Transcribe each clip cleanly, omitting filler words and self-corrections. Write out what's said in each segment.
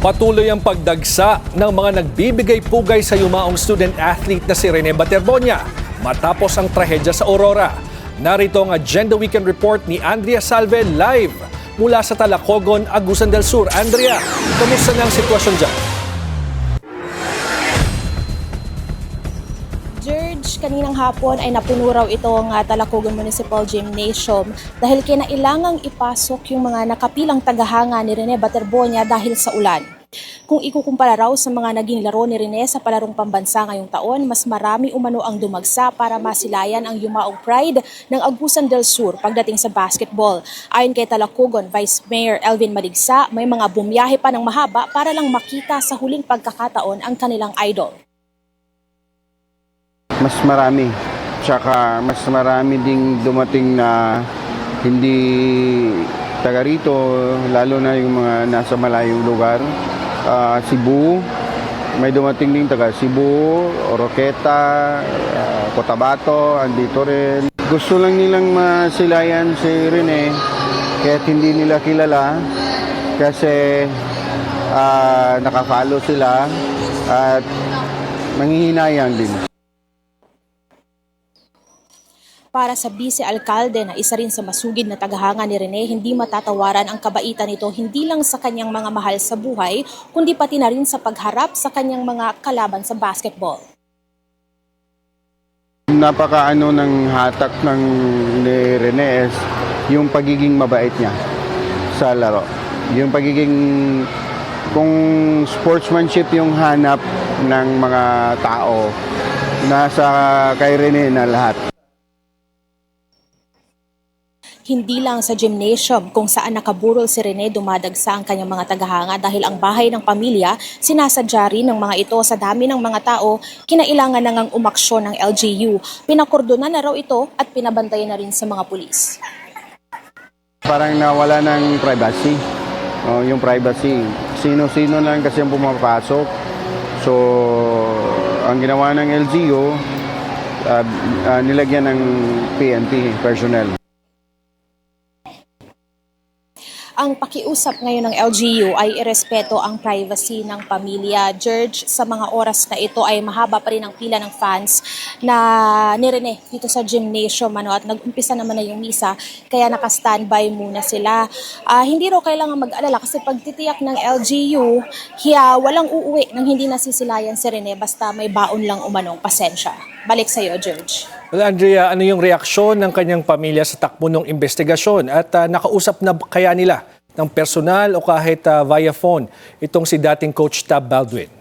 Patuloy ang pagdagsa ng mga nagbibigay pugay sa yumaong student-athlete na si Rene Baterbonia matapos ang trahedya sa Aurora. Narito ang Agenda Weekend Report ni Andrea Salve live mula sa Talacogon, Agusan del Sur. Andrea, kamusta na ang sitwasyon dyan? George, kaninang hapon ay napuno raw itong Talacogon Municipal Gymnasium dahil kinailangang ipasok yung mga nakapilang tagahanga ni Rene Baterbonia dahil sa ulan. Kung ikukumpara raw sa mga naging laro ni Rene sa palarong pambansa ngayong taon, mas marami umano ang dumagsa para masilayan ang yumaong pride ng Agusan del Sur pagdating sa basketball. Ayon kay Talacogon Vice Mayor Elvin Maligsa, may mga bumiyahe pa ng mahaba para lang makita sa huling pagkakataon ang kanilang idol. Mas marami. Tsaka mas marami ding dumating na hindi taga rito, lalo na yung mga nasa malayong lugar. Cebu, may dumating ding taga Cebu, Oroqueta, Cotabato, andito rin. Gusto lang nilang masilayan si Rene, kahit hindi nila kilala, kasi nakafollow sila at manghihinayang din. Para sa vice-alkalde na isa rin sa masugid na tagahanga ni Rene, hindi matatawaran ang kabaitan nito hindi lang sa kanyang mga mahal sa buhay, kundi pati na rin sa pagharap sa kanyang mga kalaban sa basketball. Napakaano ng hatak ni Rene is yung pagiging mabait niya sa laro. Yung pagiging, kung sportsmanship yung hanap ng mga tao, nasa kay Rene na lahat. Hindi lang sa gymnasium kung saan nakaburol si Rene dumadagsa ang kanyang mga tagahanga dahil ang bahay ng pamilya sinasadya rin ng mga ito sa dami ng mga tao, kinailangan na ngang umaksyon ng LGU. Pinakordonan na raw ito at pinabantayan na rin sa mga pulis. Parang nawala ng privacy. Yung privacy, sino-sino lang kasi ang pumapasok. So, ang ginawa ng LGU, nilagyan ng PNP personnel. Ang pakiusap ngayon ng LGU ay irespeto ang privacy ng pamilya. George, sa mga oras na ito ay mahaba pa rin ang pila ng fans na ni Rene dito sa gymnasium at nag-umpisa naman na yung misa kaya naka-standby muna sila. Hindi raw kailangan mag-alala kasi pagtitiyak ng LGU, walang uuwi nang hindi nasisilayan si Rene basta may baon lang umanong pasensya. Balik sa iyo, George. Well, Andrea, ano yung reaksyon ng kanyang pamilya sa takbo ng investigasyon at nakausap na kaya nila ng personal o kahit via phone itong si dating Coach Tab Baldwin?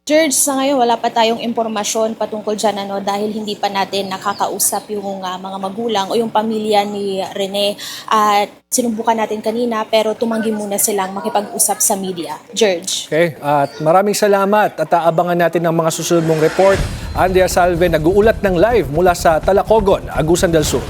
George, sa ngayon wala pa tayong impormasyon patungkol dyan dahil hindi pa natin nakakausap yung mga magulang o yung pamilya ni Rene at sinubukan natin kanina pero tumanggi muna silang makipag-usap sa media. George. Okay, at maraming salamat at aabangan natin ang mga susunod mong report. Andrea Salve, nag-uulat ng live mula sa Talacogon, Agusan del Sur.